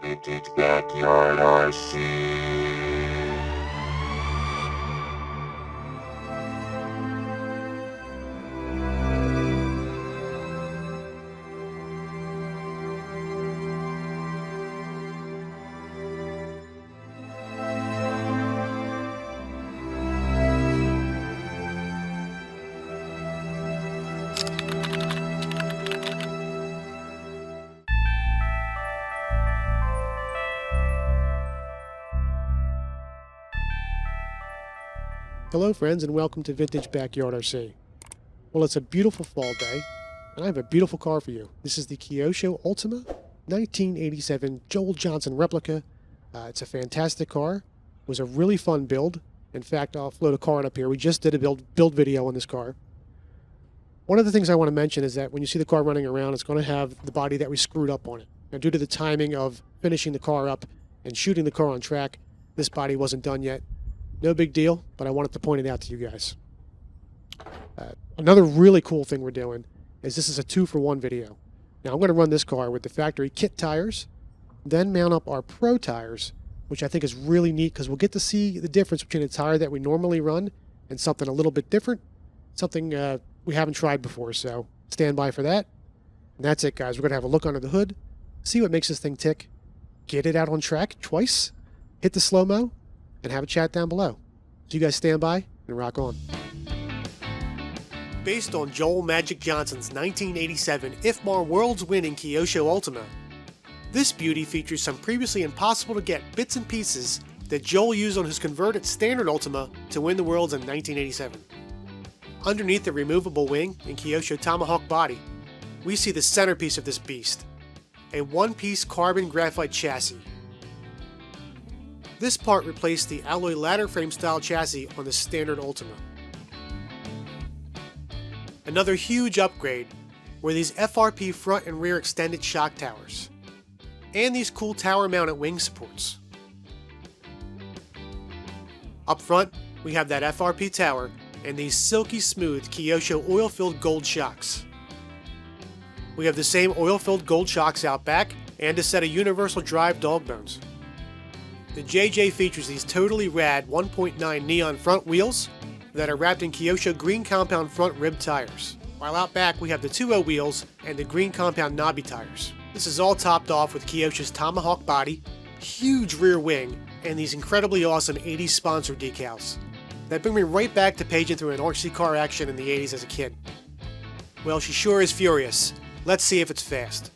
Vintage Backyard RC. Hello friends and welcome to Vintage Backyard RC. Well, it's a beautiful fall day and I have a beautiful car for you. This is the Kyosho Ultima 1987 Joel Johnson replica. It's a fantastic car. It was a really fun build. In fact, I'll float a card up here. We just did a build video on this car. One of the things I want to mention is that when you see the car running around, it's going to have the body that we screwed up on it. Now, due to the timing of finishing the car up and shooting the car on track, this body wasn't done yet. No big deal, but I wanted to point it out to you guys. Another really cool thing we're doing is this is a 2-for-1 video. Now I'm going to run this car with the factory kit tires, then mount up our pro tires, which I think is really neat because we'll get to see the difference between a tire that we normally run and something a little bit different, something we haven't tried before, so stand by for that. And that's it, guys. We're going to have a look under the hood, see what makes this thing tick, get it out on track twice, hit the slow-mo, and have a chat down below. So you guys stand by and rock on. Based on Joel Magic Johnson's 1987 IFMAR World's winning Kyosho Ultima, this beauty features some previously impossible to get bits and pieces that Joel used on his converted standard Ultima to win the Worlds in 1987. Underneath the removable wing and Kyosho Tomahawk body, we see the centerpiece of this beast, a one-piece carbon graphite chassis. This part replaced the alloy ladder frame style chassis on the standard Ultima. Another huge upgrade were these FRP front and rear extended shock towers, and these cool tower mounted wing supports. Up front, we have that FRP tower and these silky smooth Kyosho oil-filled gold shocks. We have the same oil-filled gold shocks out back and a set of universal drive dog bones. The JJ features these totally rad 1.9 neon front wheels that are wrapped in Kyosho green compound front rib tires, while out back we have the 2.0 wheels and the green compound knobby tires. This is all topped off with Kyosho's Tomahawk body, huge rear wing, and these incredibly awesome 80s sponsor decals that bring me right back to paging through an RC car action in the 80s as a kid. Well, she sure is furious. Let's see if it's fast.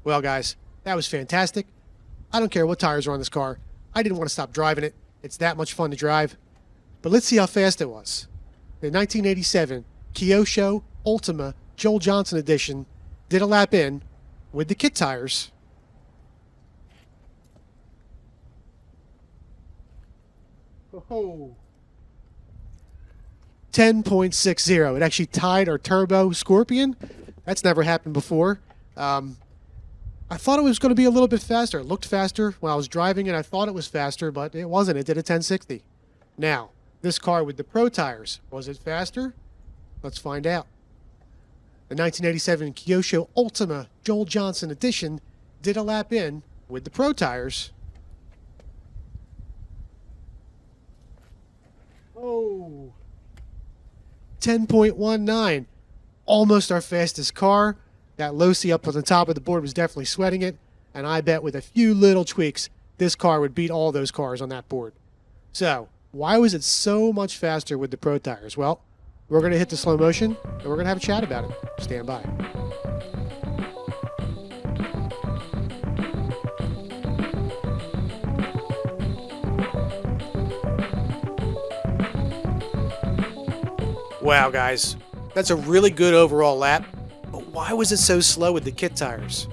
Well, guys, that was fantastic. I don't care what tires are on this car. I didn't want to stop driving it. It's that much fun to drive. But let's see how fast it was. The 1987 Kyosho Ultima Joel Johnson edition did a lap in with the kit tires. Oh. 10.60. It actually tied our Turbo Scorpion. That's never happened before. I thought it was going to be a little bit faster. It looked faster when I was driving it. I thought it was faster, but it wasn't. It did a 1060. Now, this car with the Pro tires, was it faster? Let's find out. The 1987 Kyosho Ultima Joel Johnson edition did a lap in with the Pro tires. Oh. 10.19. Almost our fastest car. That Losi up on the top of the board was definitely sweating it. And I bet with a few little tweaks, this car would beat all those cars on that board. So, why was it so much faster with the Pro tires? Well, we're going to hit the slow motion, and we're going to have a chat about it. Stand by. Wow, guys. That's a really good overall lap, but why was it so slow with the kit tires?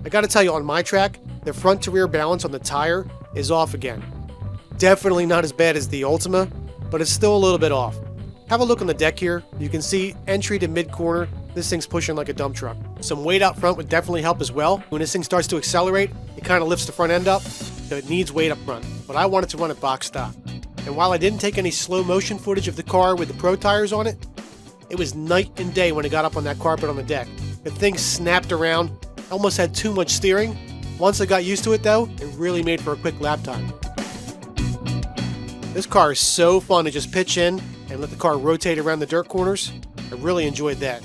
I gotta tell you, on my track, the front to rear balance on the tire is off again. Definitely not as bad as the Ultima, but it's still a little bit off. Have a look on the deck here. You can see entry to mid-corner, this thing's pushing like a dump truck. Some weight out front would definitely help as well. When this thing starts to accelerate, it kind of lifts the front end up, so it needs weight up front. But I wanted to run it box stop. And while I didn't take any slow motion footage of the car with the Pro tires on it, it was night and day when it got up on that carpet on the deck. The thing snapped around, almost had too much steering. Once I got used to it though, it really made for a quick lap time. This car is so fun to just pitch in and let the car rotate around the dirt corners. I really enjoyed that.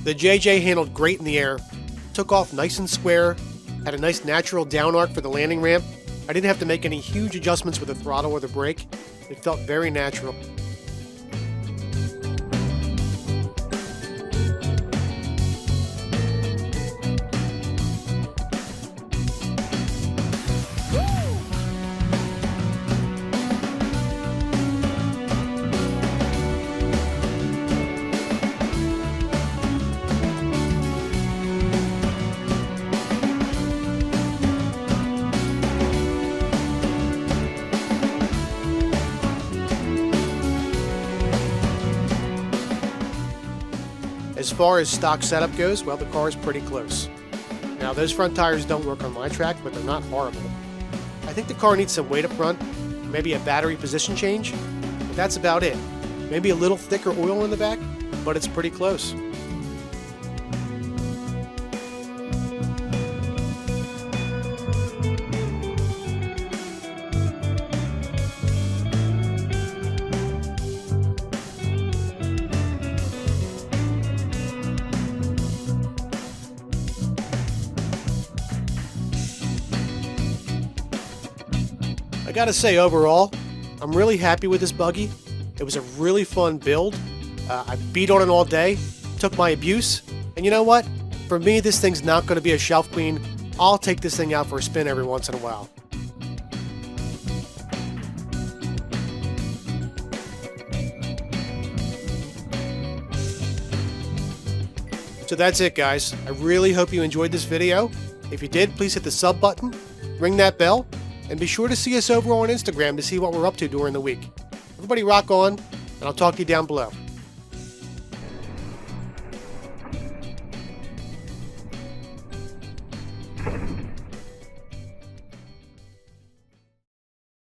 The JJ handled great in the air, took off nice and square, had a nice natural down arc for the landing ramp. I didn't have to make any huge adjustments with the throttle or the brake. It felt very natural. As far as stock setup goes, well, the car is pretty close. Now, those front tires don't work on my track, but they're not horrible. I think the car needs some weight up front, maybe a battery position change, but that's about it. Maybe a little thicker oil in the back, but it's pretty close. I gotta say, overall, I'm really happy with this buggy. It was a really fun build. I beat on it all day, took my abuse, and you know what? For me, this thing's not going to be a shelf queen. I'll take this thing out for a spin every once in a while. So that's it, guys. I really hope you enjoyed this video. If you did, please hit the sub button, ring that bell, and be sure to see us over on Instagram to see what we're up to during the week. Everybody rock on, and I'll talk to you down below.